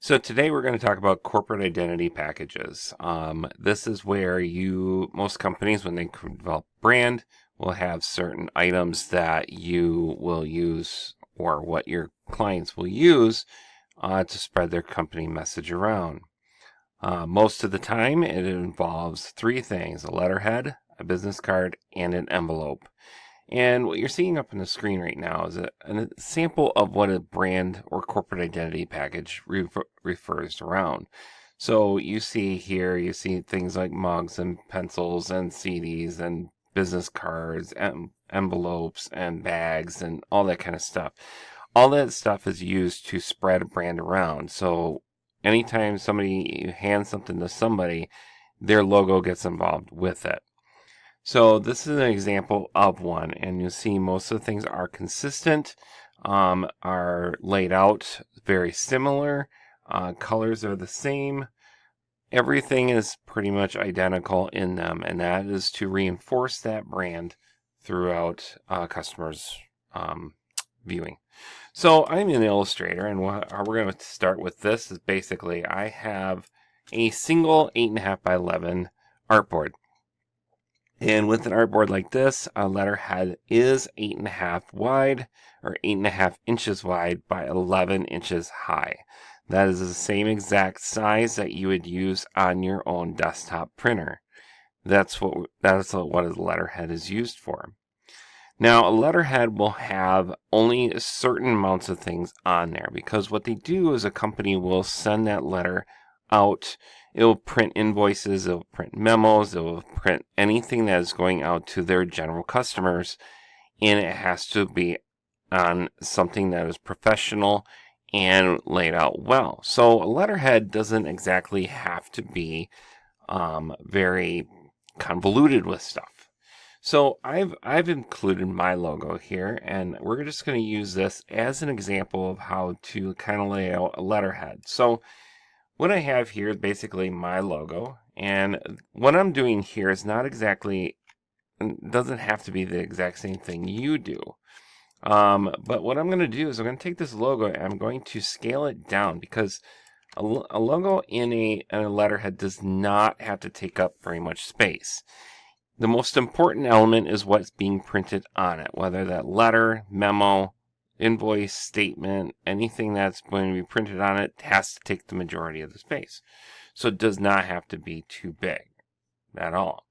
So today we're going to talk about corporate identity packages. This is where most companies, when they develop brand, will have certain items that you will use or what your clients will use to spread their company message around. Most of the time, it involves three things: a letterhead, a business card, and an envelope. And what you're seeing up on the screen right now is a sample of what a brand or corporate identity package refers around. So you see things like mugs and pencils and CDs and business cards and envelopes and bags and all that kind of stuff. All that stuff is used to spread a brand around. So anytime you hand something to somebody, their logo gets involved with it. So this is an example of one, and you'll see most of the things are consistent, are laid out very similar, colors are the same, everything is pretty much identical in them, and that is to reinforce that brand throughout customers' viewing. So I'm in Illustrator, and how we're going to start with this is basically I have a single 8.5 by 11 artboard. And with an artboard like this, a letterhead is 8.5 wide or 8.5 inches wide by 11 inches high. That is the same exact size that you would use on your own desktop printer. That's what a letterhead is used for. Now, a letterhead will have only certain amounts of things on there because what they do is a company will send that letter out. It will print invoices, it will print memos, it will print anything that is going out to their general customers, and it has to be on something that is professional and laid out well. So a letterhead doesn't exactly have to be very convoluted with stuff. So I've included my logo here, and we're just going to use this as an example of how to kind of lay out a letterhead. So what I have here is basically my logo, and what I'm doing here is doesn't have to be the exact same thing you do. But what I'm going to do is I'm going to take this logo and I'm going to scale it down because a logo in a letterhead does not have to take up very much space. The most important element is what's being printed on it, whether that letter, memo, invoice, statement, anything that's going to be printed on it has to take the majority of the space. So it does not have to be too big at all.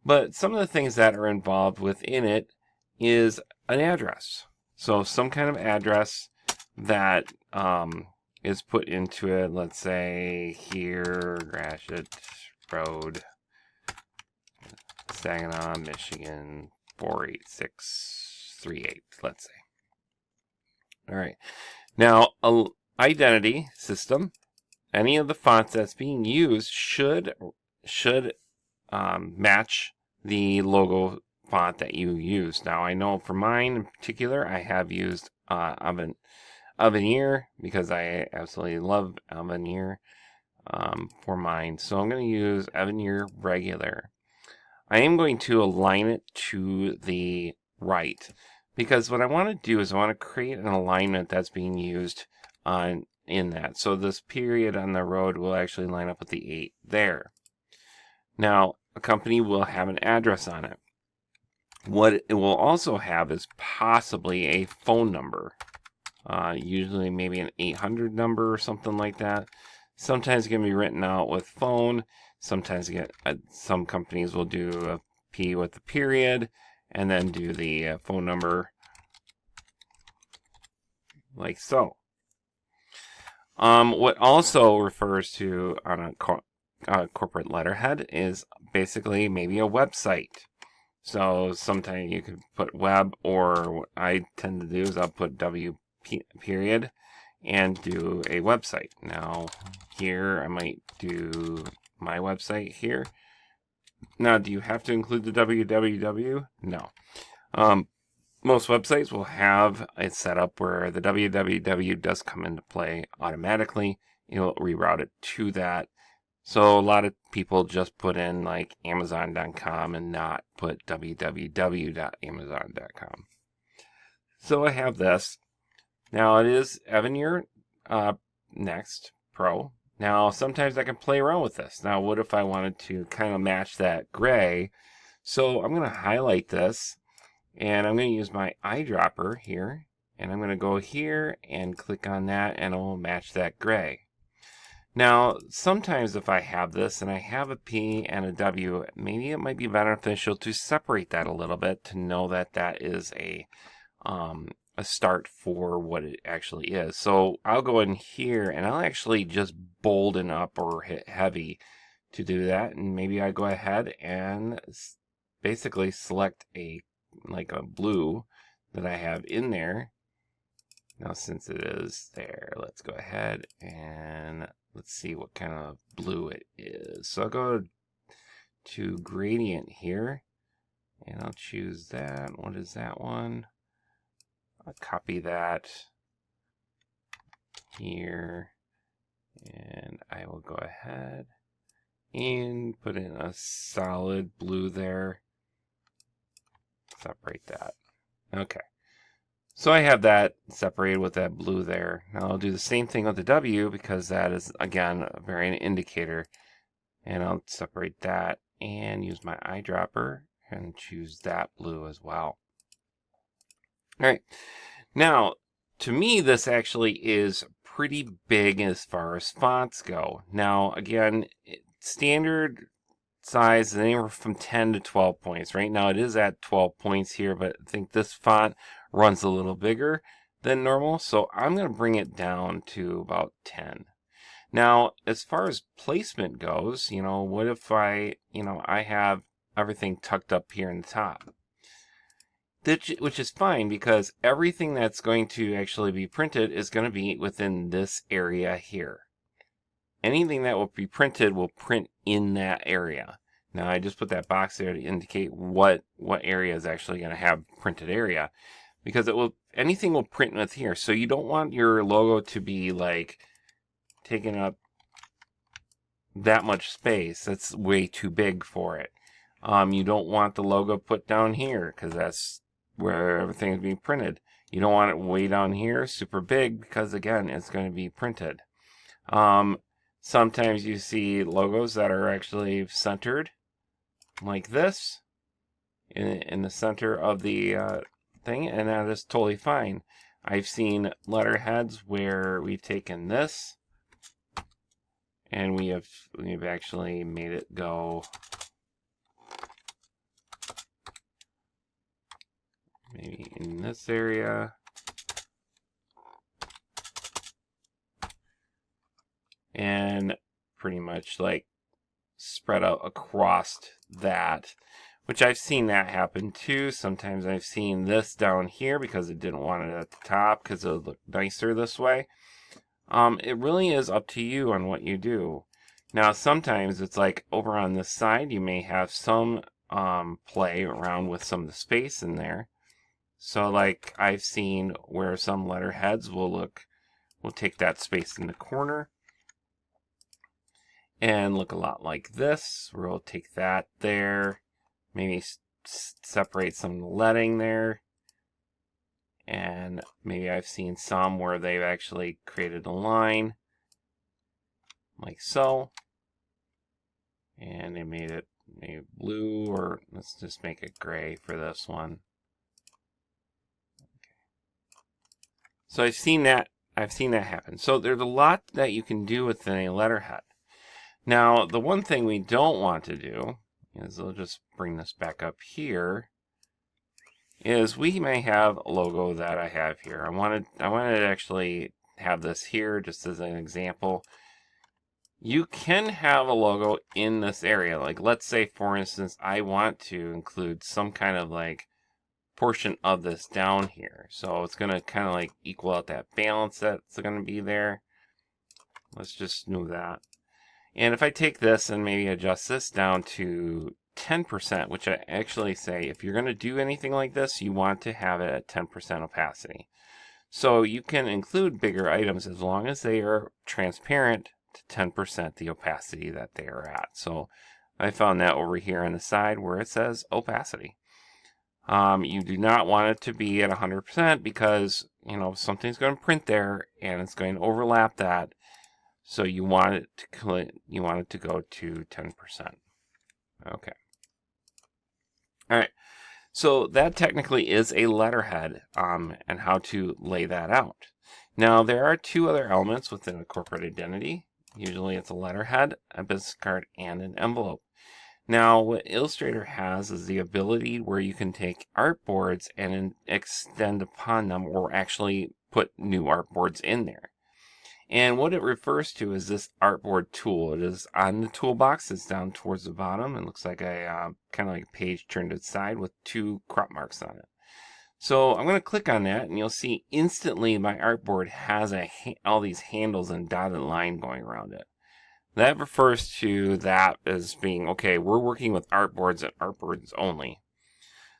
But some of the things that are involved within it is an address. So some kind of address that is put into it. Let's say here, Gratiot Road, Saginaw, Michigan, 48638, let's say. All right. Now, identity system, any of the fonts that's being used should match the logo font that you use. Now, I know for mine in particular, I have used Avenir because I absolutely love Avenir for mine. So I'm going to use Avenir Regular. I am going to align it to the right because what I want to do is I want to create an alignment that's being used in that. So this period on the road will actually line up with the 8 there. Now, a company will have an address on it. What it will also have is possibly a phone number, usually maybe an 800 number or something like that. Sometimes it can be written out with phone. Sometimes some companies will do a P with a period and then do the phone number like so. What also refers to on a corporate letterhead is basically maybe a website. So sometimes you could put web, or what I tend to do is I'll put W period and do a website. Now here I might do my website here. Now, do you have to include the www? No. Most websites will have it set up where the www does come into play automatically. It'll reroute it to that. So a lot of people just put in like Amazon.com and not put www.amazon.com. So I have this. Now it is Avenir next, Pro. Now, sometimes I can play around with this. Now, what if I wanted to kind of match that gray? So I'm going to highlight this, and I'm going to use my eyedropper here, and I'm going to go here and click on that, and it will match that gray. Now, sometimes if I have this and I have a P and a W, maybe it might be beneficial to separate that a little bit to know that that is a start for what it actually is. So I'll go in here and I'll actually just bolden up or hit heavy to do that. And maybe I go ahead and basically select like a blue that I have in there. Now, since it is there, let's go ahead and let's see what kind of blue it is. So I'll go to gradient here, and I'll choose that. What is that one? I'll copy that here, and I will go ahead and put in a solid blue there. Separate that. Okay. So I have that separated with that blue there. Now I'll do the same thing with the W because that is, again, a variant indicator. And I'll separate that and use my eyedropper and choose that blue as well. All right. Now, to me, this actually is pretty big as far as fonts go. Now, again, standard size is anywhere from 10 to 12 points. Right now it is at 12 points here, but I think this font runs a little bigger than normal, so I'm going to bring it down to about 10. Now, as far as placement goes, what if I have everything tucked up here in the top? Which is fine because everything that's going to actually be printed is going to be within this area here. Anything that will be printed will print in that area. Now I just put that box there to indicate what area is actually going to have printed area, because anything will print with here. So you don't want your logo to be like taking up that much space. That's way too big for it. You don't want the logo put down here because that's where everything is being printed. You don't want it way down here, super big, because again, it's going to be printed. Sometimes you see logos that are actually centered like this in the center of the thing, and that is totally fine. I've seen letterheads where we've taken this and we've actually made it go maybe in this area. And pretty much like spread out across that, which I've seen that happen too. Sometimes I've seen this down here because it didn't want it at the top because it would look nicer this way. It really is up to you on what you do. Now, sometimes it's like over on this side, you may have some play around with some of the space in there. So like I've seen where some letterheads will take that space in the corner and look a lot like this. We'll take that there, maybe separate some leading there, and maybe I've seen some where they've actually created a line like so, and they made it maybe blue, or let's just make it gray for this one. Okay. So I've seen that happen. So there's a lot that you can do within a letterhead. Now, the one thing we don't want to do is, I'll just bring this back up here, is we may have a logo that I have here. I wanted to actually have this here just as an example. You can have a logo in this area. Like, let's say, for instance, I want to include some kind of like portion of this down here. So it's going to kind of like equal out that balance that's going to be there. Let's just move that. And if I take this and maybe adjust this down to 10%, which I actually say if you're going to do anything like this, you want to have it at 10% opacity. So you can include bigger items as long as they are transparent to 10% the opacity that they are at. So I found that over here on the side where it says opacity. You do not want it to be at 100% because, something's going to print there and it's going to overlap that. So you want it to go to 10%. Okay. All right. So that technically is a letterhead, and how to lay that out. Now there are two other elements within a corporate identity. Usually it's a letterhead, a business card, and an envelope. Now what Illustrator has is the ability where you can take artboards and extend upon them, or actually put new artboards in there. And what it refers to is this artboard tool. It is on the toolbox. It's down towards the bottom. It looks like a kind of like a page turned to the side with two crop marks on it. So I'm going to click on that, and you'll see instantly my artboard has all these handles and dotted line going around it. That refers to that as being, okay, we're working with artboards and artboards only.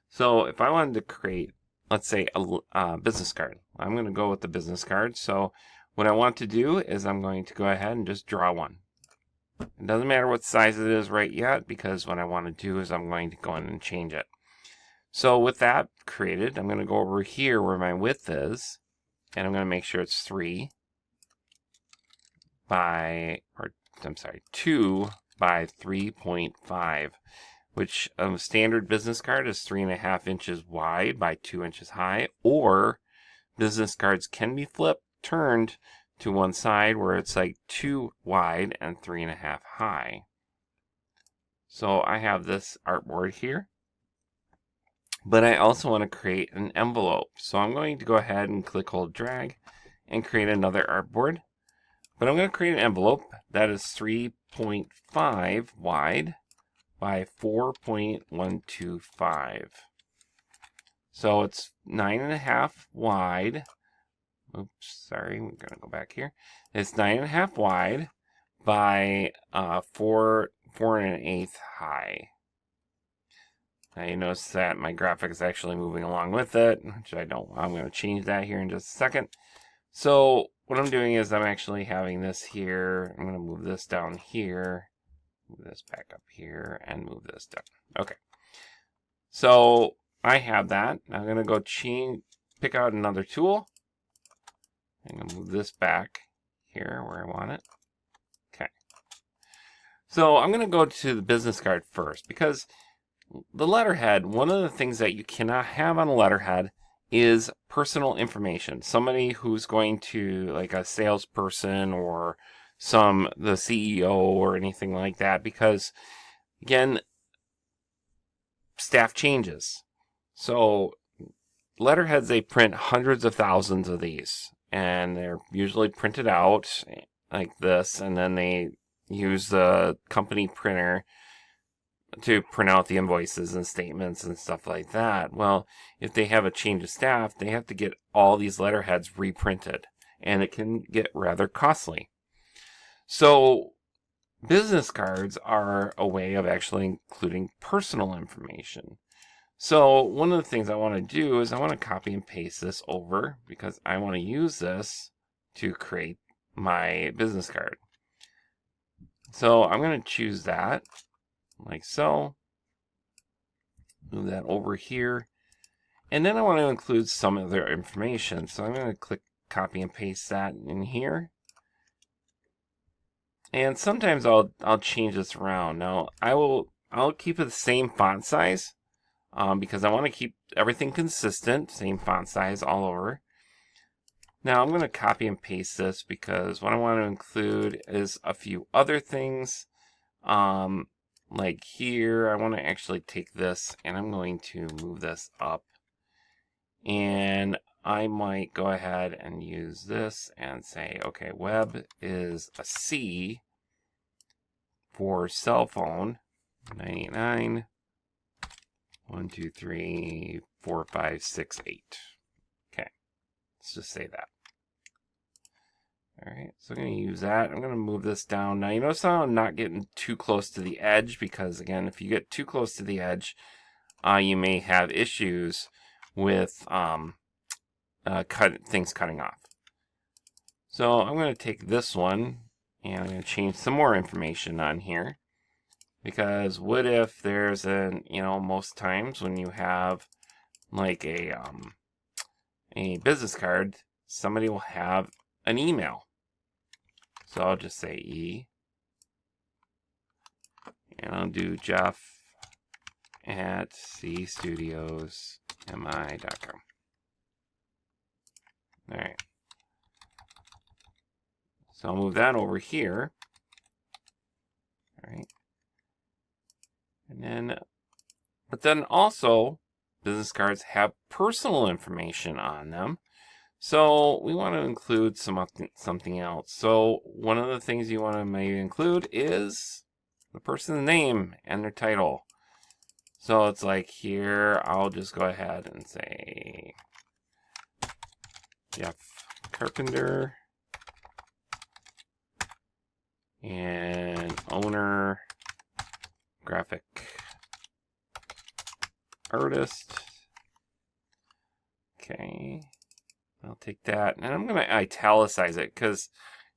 So if I wanted to create, let's say, a business card, I'm going to go with the business card. So what I want to do is I'm going to go ahead and just draw one. It doesn't matter what size it is right yet, because what I want to do is I'm going to go in and change it. So with that created, I'm going to go over here where my width is, and I'm going to make sure it's 2 by 3.5, which a standard business card is 3.5 inches wide by 2 inches high, or business cards can be turned to one side where it's like 2 wide and 3.5 high. So I have this artboard here, but I also want to create an envelope. So I'm going to go ahead and click, hold, drag, and create another artboard. But I'm going to create an envelope that is 3.5 wide by 4.125. So it's 9.5 wide. Oops, sorry, we're going to go back here. It's 9.5 wide by 4 1/8 high. Now you notice that my graphic is actually moving along with it, which I'm going to change that here in just a second. So what I'm doing is I'm actually having this here. I'm going to move this down here, move this back up here, and move this down. Okay. So I have that. I'm going to go pick out another tool. I'm going to move this back here where I want it. Okay. So I'm going to go to the business card first, because the letterhead, one of the things that you cannot have on a letterhead is personal information. Somebody who's going to, like a salesperson or the CEO or anything like that, because again, staff changes. So letterheads, they print hundreds of thousands of these, and they're usually printed out like this, and then they use the company printer to print out the invoices and statements and stuff like that. Well, if they have a change of staff, they have to get all these letterheads reprinted, and it can get rather costly. So business cards are a way of actually including personal information. So one of the things I want to do is I want to copy and paste this over, because I want to use this to create my business card. So I'm going to choose that, like so. Move that over here. And then I want to include some other information. So I'm going to click copy and paste that in here. And sometimes I'll change this around. Now I'll keep it the same font size, because I want to keep everything consistent, same font size all over. Now I'm going to copy and paste this, because what I want to include is a few other things. Like here, I want to actually take this and I'm going to move this up. And I might go ahead and use this and say, okay, web is a C for cell phone, 99, 1, 2, 3, 4, 5, 6, 8. Okay, let's just say that. All right, so I'm going to use that. I'm going to move this down. Now, you notice how I'm not getting too close to the edge, because, again, if you get too close to the edge, you may have issues with things cutting off. So I'm going to take this one, and I'm going to change some more information on here, because what if there's most times when you have like a business card, somebody will have an email. So I'll just say E. And I'll do Jeff at cstudiosmi.com. All right. So I'll move that over here. All right. And then, but then also, business cards have personal information on them. So we want to include something else. So one of the things you want to maybe include is the person's name and their title. So it's like here, I'll just go ahead and say Jeff Carpenter and owner, graphic artist. Okay. I'll take that, and I'm going to italicize it because,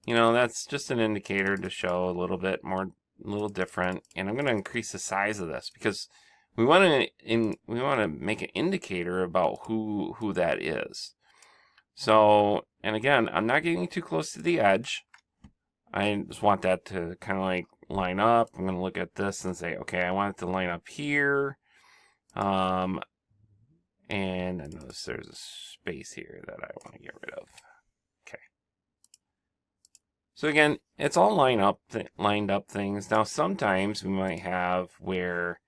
you know, that's just an indicator to show a little bit more, a little different. And I'm going to increase the size of this because we want to make an indicator about who that is. So, and again, I'm not getting too close to the edge. I just want that to kind of like line up. I'm going to look at this and say, okay, I want it to line up here. And I notice there's a space here that I want to get rid of. Okay. So again, it's all lined up things. Now sometimes we might have where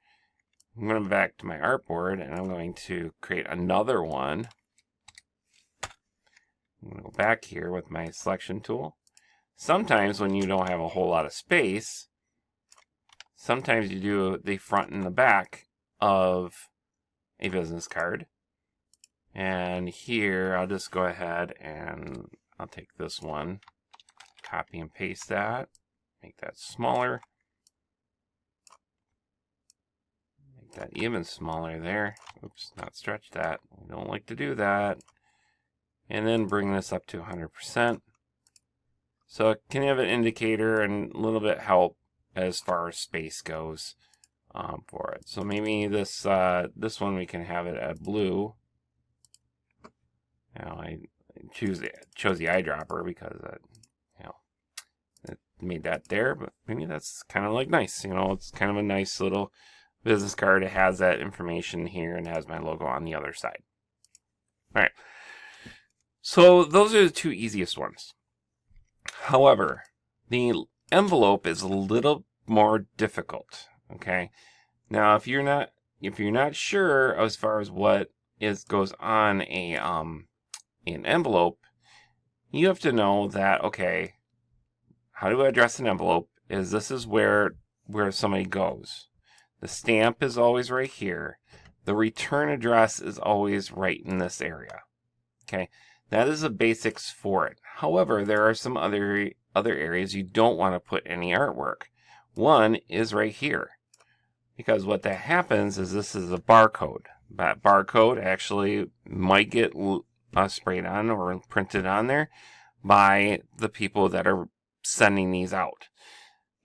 I'm going back to my artboard and I'm going to create another one. I'm going to go back here with my selection tool. Sometimes when you don't have a whole lot of space, sometimes you do the front and the back of a business card. And here, I'll just go ahead and I'll take this one, copy and paste that, make that smaller, make that even smaller there. Oops, not stretch that. We don't like to do that. And then bring this up to 100%. So it can have an indicator and a little bit help as far as space goes for it. So maybe this one we can have it at blue. Now I chose the eyedropper because it made that there, but maybe that's kind of like nice. It's kind of a nice little business card. It has that information here and has my logo on the other side. All right. So those are the two easiest ones. However, the envelope is a little more difficult. Okay. Now, if you're not sure as far as what goes on an envelope, you have to know that, okay, how do I address an envelope? This is where somebody goes. The stamp is always right here. The return address is always right in this area. Okay, that is the basics for it. However, there are some other areas you don't want to put any artwork. One is right here, because what that happens is this is a barcode. That barcode actually might get sprayed on or printed on there by the people that are sending these out.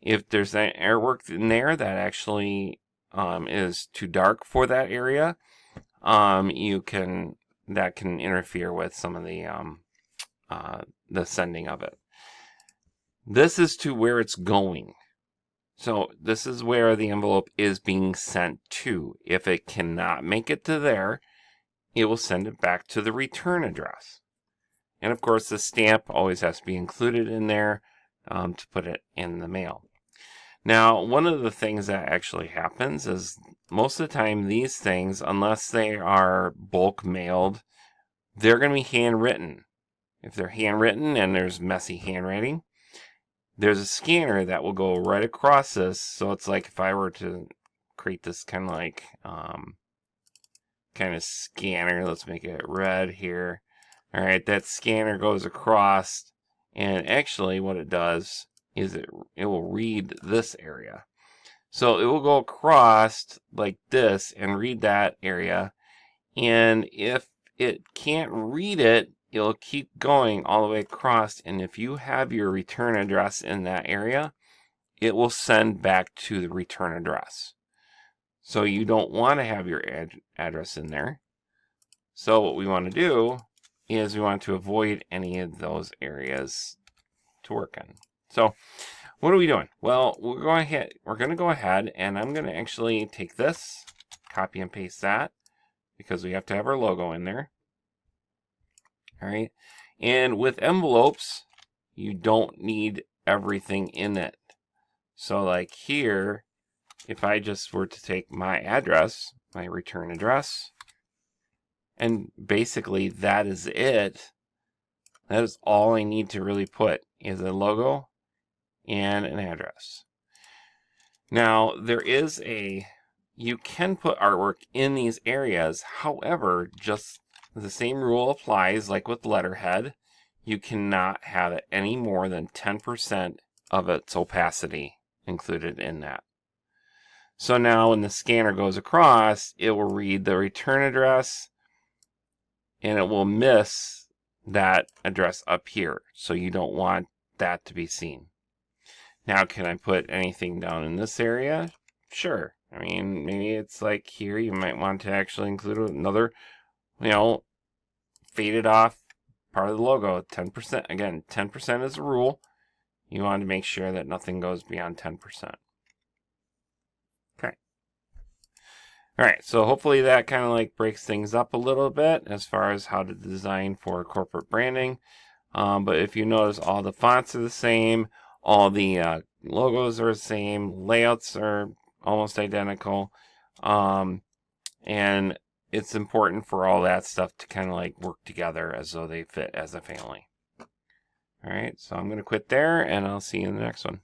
If there's an artwork in there that actually is too dark for that area, that can interfere with some of the sending of it. This is to where it's going. So this is where the envelope is being sent to. If it cannot make it to there, it will send it back to the return address. And of course, the stamp always has to be included in there to put it in the mail. Now, one of the things that actually happens is most of the time these things, unless they are bulk mailed, they're going to be handwritten. If they're handwritten and there's messy handwriting, there's a scanner that will go right across this. So it's like if I were to create this kind of like kind of scanner, let's make it red here. All right, that scanner goes across, and actually what it does is it will read this area. So it will go across like this and read that area. And if it can't read it, it'll keep going all the way across. And if you have your return address in that area, it will send back to the return address. So you don't want to have your address in there. So what we want to do is we want to avoid any of those areas to work on. So what are we doing? Well, we're going to go ahead and I'm going to actually take this, copy and paste that, because we have to have our logo in there. All right. And with envelopes, you don't need everything in it. So like here, if I just were to take my address, my return address, and basically that is it. That is all I need to really put is a logo and an address. Now, you can put artwork in these areas. However, just the same rule applies like with letterhead. You cannot have it any more than 10% of its opacity included in that. So now when the scanner goes across, it will read the return address and it will miss that address up here. So you don't want that to be seen. Now, can I put anything down in this area? Sure. I mean, maybe it's like here, you might want to actually include another, faded off part of the logo, 10%. Again, 10% is a rule. You want to make sure that nothing goes beyond 10%. Okay. All right, so hopefully that kind of like breaks things up a little bit as far as how to design for corporate branding. But if you notice, all the fonts are the same, all the logos are the same, layouts are almost identical, and it's important for all that stuff to kind of like work together as though they fit as a family. All right, so I'm going to quit there, and I'll see you in the next one.